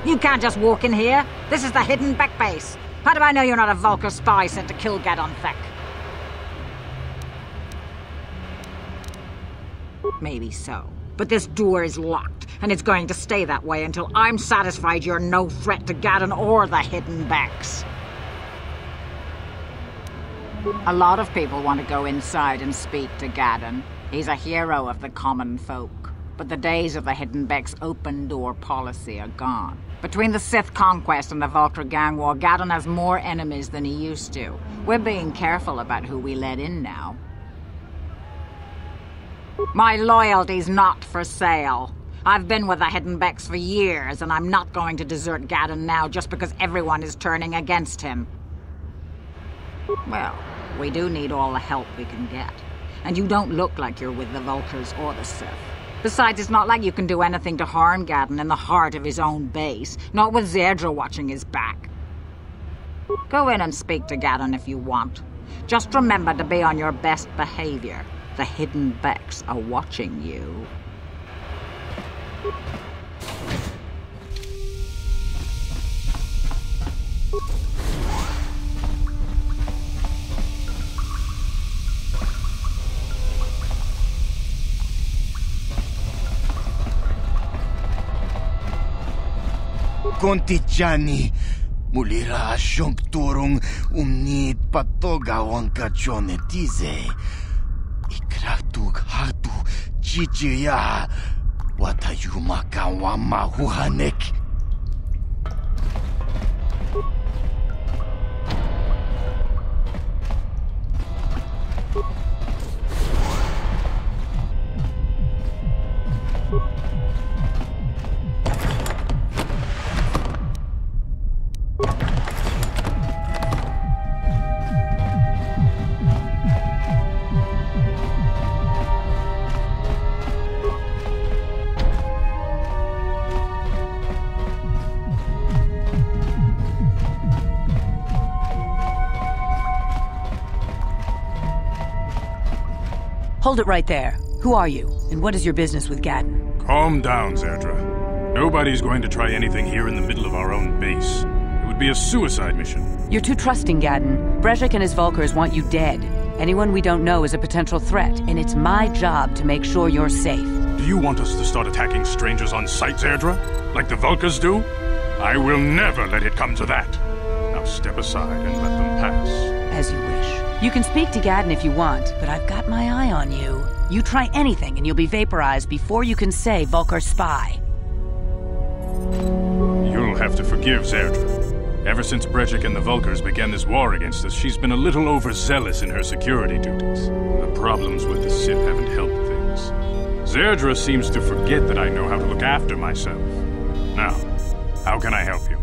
You can't just walk in here. This is the hidden back base. How do I know you're not a Vulkar spy sent to kill Gadon Thek? Maybe so. But this door is locked, and it's going to stay that way until I'm satisfied you're no threat to Gadon or the hidden backs. A lot of people want to go inside and speak to Gadon. He's a hero of the common folk. But the days of the hidden Beck's open door policy are gone. Between the Sith conquest and the Vulkar gang war, Gadon has more enemies than he used to. We're being careful about who we let in now. My loyalty's not for sale. I've been with the hidden Becks for years, and I'm not going to desert Gadon now just because everyone is turning against him. Well, we do need all the help we can get. And you don't look like you're with the Vulkars or the Sith. Besides, it's not like you can do anything to harm Gadon in the heart of his own base, not with Zerdra watching his back. Go in and speak to Gadon if you want. Just remember to be on your best behavior. The hidden Becks are watching you. Kontichani, mulira asyong turong umni patoga wangkachone tize. Ikratug hatu chichiya watayumaka wamahuhanek. Hold it right there. Who are you, and what is your business with Gadon? Calm down, Zerdra. Nobody's going to try anything here in the middle of our own base. It would be a suicide mission. You're too trusting, Gadon. Brejik and his Vulkars want you dead. Anyone we don't know is a potential threat, and it's my job to make sure you're safe. Do you want us to start attacking strangers on sight, Zerdra? Like the Vulkars do? I will never let it come to that. Now step aside and let them pass. As you wish. You can speak to Gadon if you want, but I've got my eye on you. You try anything and you'll be vaporized before you can say Vulkar spy. You'll have to forgive Zerdra. Ever since Brejik and the Vulkars began this war against us, she's been a little overzealous in her security duties. The problems with the Sith haven't helped things. Zerdra seems to forget that I know how to look after myself. Now, how can I help you?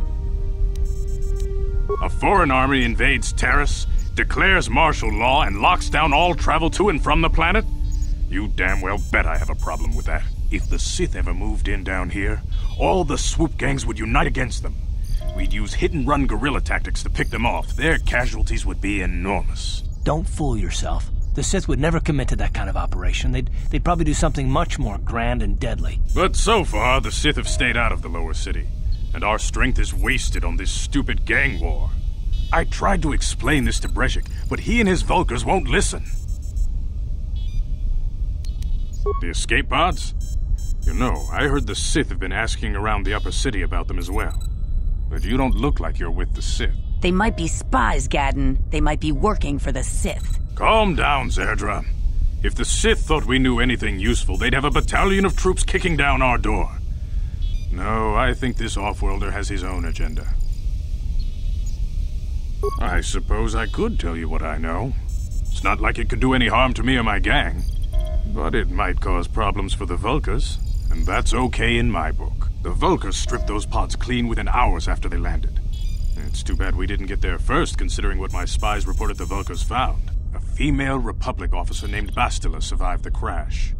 A foreign army invades Taris, declares martial law, and locks down all travel to and from the planet? You damn well bet I have a problem with that. If the Sith ever moved in down here, all the swoop gangs would unite against them. We'd use hit-and-run guerrilla tactics to pick them off. Their casualties would be enormous. Don't fool yourself. The Sith would never commit to that kind of operation. They'd probably do something much more grand and deadly. But so far, the Sith have stayed out of the lower city, and our strength is wasted on this stupid gang war. I tried to explain this to Brejik, but he and his Vulkars won't listen. The escape pods? You know, I heard the Sith have been asking around the upper city about them as well. But you don't look like you're with the Sith. They might be spies, Gadon. They might be working for the Sith. Calm down, Zerdra. If the Sith thought we knew anything useful, they'd have a battalion of troops kicking down our door. No, I think this off-worlder has his own agenda. I suppose I could tell you what I know. It's not like it could do any harm to me or my gang. But it might cause problems for the Vulkars, and that's okay in my book. The Vulkars stripped those pods clean within hours after they landed. It's too bad we didn't get there first, considering what my spies reported the Vulkars found. A female Republic officer named Bastila survived the crash.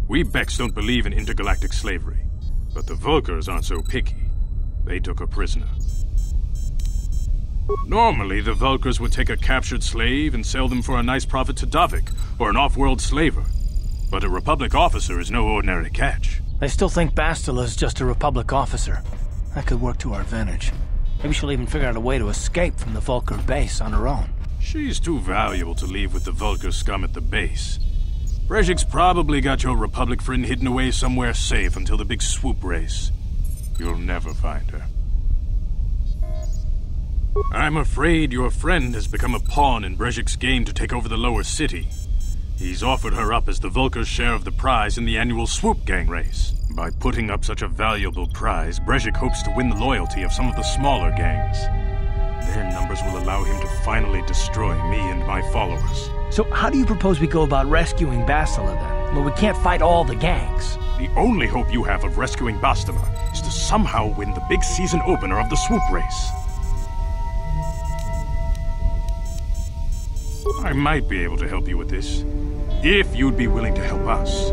We Becks don't believe in intergalactic slavery, but the Vulkars aren't so picky. They took her prisoner. Normally, the Vulkars would take a captured slave and sell them for a nice profit to Davik, or an off-world slaver. But a Republic officer is no ordinary catch. I still think Bastila's just a Republic officer. That could work to our advantage. Maybe she'll even figure out a way to escape from the Vulkar base on her own. She's too valuable to leave with the Vulkar scum at the base. Brejik's probably got your Republic friend hidden away somewhere safe until the big swoop race. You'll never find her. I'm afraid your friend has become a pawn in Brejik's game to take over the lower city. He's offered her up as the Vulkar's share of the prize in the annual swoop gang race. By putting up such a valuable prize, Brejik hopes to win the loyalty of some of the smaller gangs. Their numbers will allow him to finally destroy me and my followers. So how do you propose we go about rescuing Bastila then? Well, we can't fight all the gangs. The only hope you have of rescuing Bastila is to somehow win the big season opener of the swoop race. I might be able to help you with this, if you'd be willing to help us.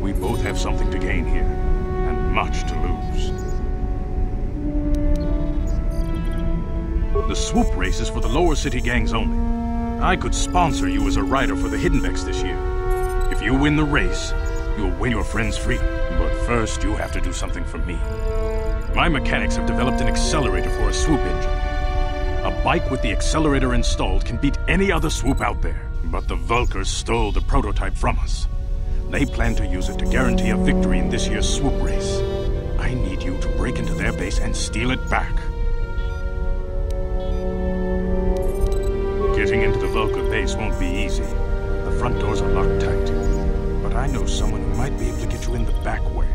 We both have something to gain here, and much to lose. The swoop race is for the lower city gangs only. I could sponsor you as a rider for the Hidden Becks this year. If you win the race, you'll win your friend's freedom. But first, you have to do something for me. My mechanics have developed an accelerator for a swoop engine. A bike with the accelerator installed can beat any other swoop out there. But the Vulkars stole the prototype from us. They plan to use it to guarantee a victory in this year's swoop race. I need you to break into their base and steal it back. Getting into the Vulkar base won't be easy. The front doors are locked tight. But I know someone who might be able to get you in the back way.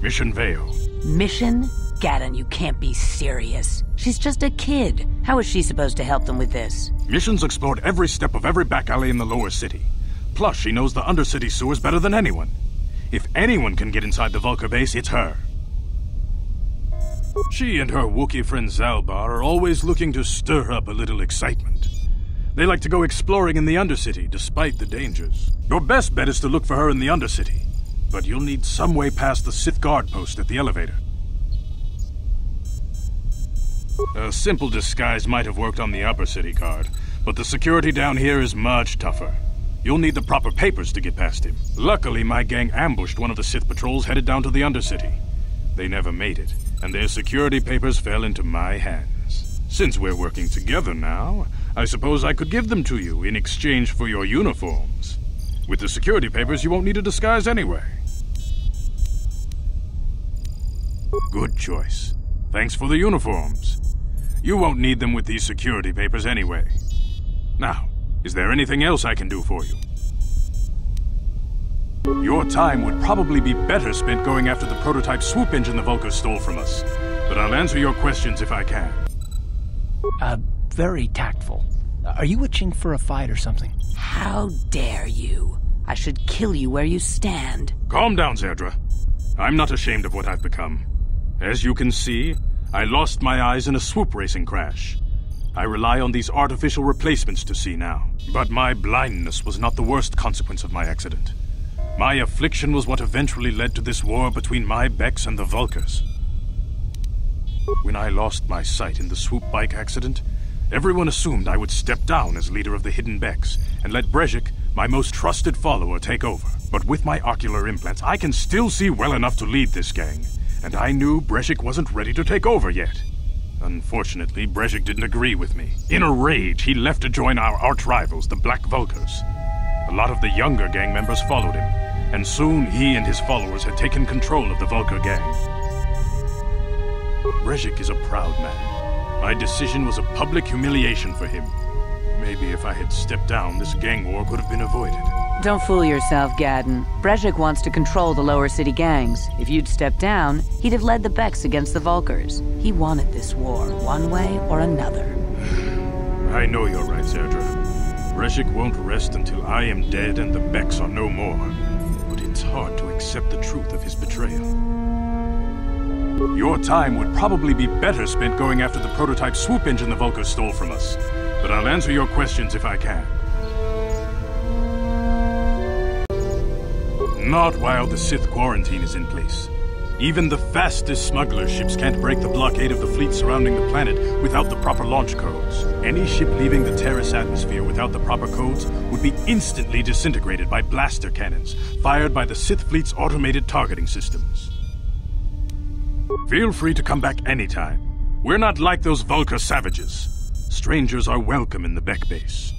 Mission Veo. Mission? Gaddon, you can't be serious. She's just a kid. How is she supposed to help them with this? Mission's explored every step of every back alley in the lower city. Plus, she knows the undercity sewers better than anyone. If anyone can get inside the Vulkar base, it's her. She and her Wookiee friend Zalbar are always looking to stir up a little excitement. They like to go exploring in the undercity, despite the dangers. Your best bet is to look for her in the undercity. But you'll need some way past the Sith guard post at the elevator. A simple disguise might have worked on the upper city guard, but the security down here is much tougher. You'll need the proper papers to get past him. Luckily, my gang ambushed one of the Sith patrols headed down to the undercity. They never made it, and their security papers fell into my hands. Since we're working together now, I suppose I could give them to you in exchange for your uniforms. With the security papers, you won't need a disguise anyway. Good choice. Thanks for the uniforms. You won't need them with these security papers anyway. Now, is there anything else I can do for you? Your time would probably be better spent going after the prototype swoop engine the Vulkars stole from us. But I'll answer your questions if I can. Very tactful. Are you itching for a fight or something? How dare you? I should kill you where you stand. Calm down, Zerdra. I'm not ashamed of what I've become. As you can see, I lost my eyes in a swoop racing crash. I rely on these artificial replacements to see now. But my blindness was not the worst consequence of my accident. My affliction was what eventually led to this war between my Becks and the Vulkars. When I lost my sight in the swoop bike accident, everyone assumed I would step down as leader of the Hidden Becks and let Brejik, my most trusted follower, take over. But with my ocular implants, I can still see well enough to lead this gang, and I knew Brejik wasn't ready to take over yet. Unfortunately, Brejik didn't agree with me. In a rage, he left to join our arch-rivals, the Black Vulkars. A lot of the younger gang members followed him, and soon he and his followers had taken control of the Vulkar gang. Brejik is a proud man. My decision was a public humiliation for him. Maybe if I had stepped down, this gang war could have been avoided. Don't fool yourself, Gaddon. Brejik wants to control the lower city gangs. If you'd stepped down, he'd have led the Becks against the Vulkars. He wanted this war, one way or another. I know you're right, Zerdra. Brejik won't rest until I am dead and the Becks are no more. But it's hard to accept the truth of his betrayal. Your time would probably be better spent going after the prototype swoop engine the Vulkars stole from us. But I'll answer your questions if I can. Not while the Sith quarantine is in place. Even the fastest smuggler ships can't break the blockade of the fleet surrounding the planet without the proper launch codes. Any ship leaving the Taris atmosphere without the proper codes would be instantly disintegrated by blaster cannons fired by the Sith fleet's automated targeting systems. Feel free to come back anytime. We're not like those Vulkar savages. Strangers are welcome in the Beck base.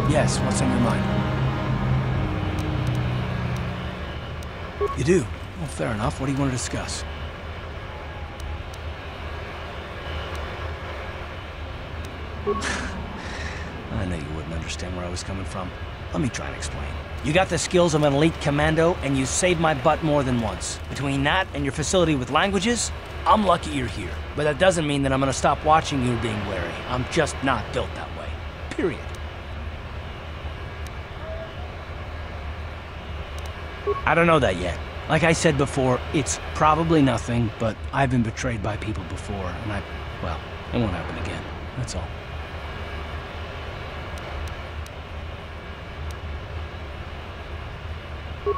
Yes, what's on your mind? You do? Well, fair enough. What do you want to discuss? I know you wouldn't understand where I was coming from. Let me try and explain. You got the skills of an elite commando, and you saved my butt more than once. Between that and your facility with languages, I'm lucky you're here. But that doesn't mean that I'm gonna stop watching you being wary. I'm just not built that way. Period. I don't know that yet. Like I said before, it's probably nothing, but I've been betrayed by people before, and well, it won't happen again. That's all.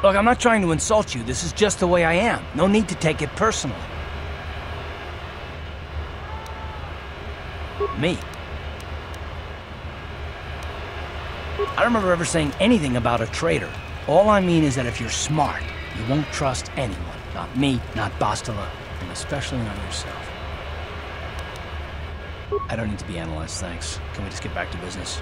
Look, I'm not trying to insult you. This is just the way I am. No need to take it personally. Me. I don't remember ever saying anything about a traitor. All I mean is that if you're smart, you won't trust anyone. Not me, not Bastila, and especially not yourself. I don't need to be analyzed, thanks. Can we just get back to business?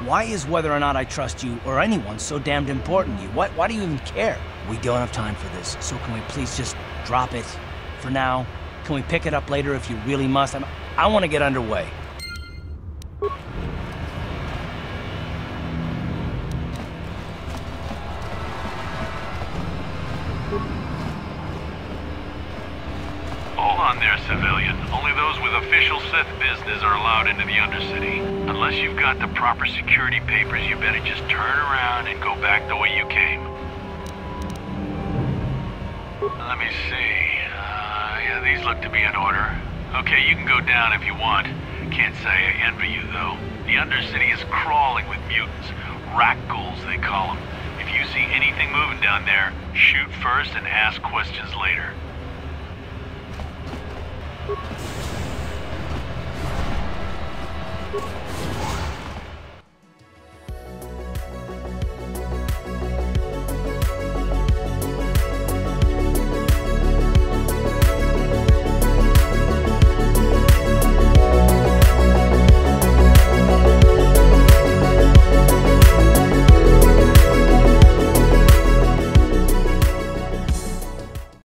Why is whether or not I trust you or anyone so damned important to you? Why do you even care? We don't have time for this, so can we please just drop it for now? Can we pick it up later if you really must? I want to get underway. Hold on there, civilian. Only those with official Sith business are allowed into the Undercity. Unless you've got the proper security papers, you better just turn around and go back the way you came. Let me see. Yeah, these look to be in order. Okay, you can go down if you want. Can't say I envy you, though. The Undercity is crawling with mutants. Rat ghouls, they call them. If you see anything moving down there, shoot first and ask questions later.